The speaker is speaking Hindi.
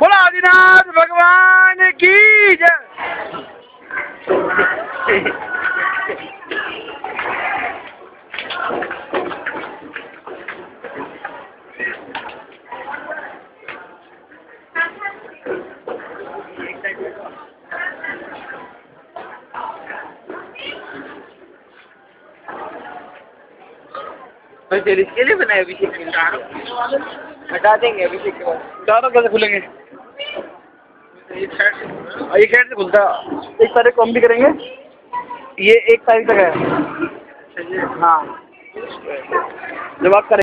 बोला आदिनाथ भगवान की जय। वैसे इसके लिए बनाए अभिषेक के लिए हटा देंगे अभिषेक के बाद। चारों कैसे खुलेंगे? एक साइड से एक साइड से खुलता है, एक साइड को हम भी करेंगे। ये एक साइड तक है। हाँ, जब आप करें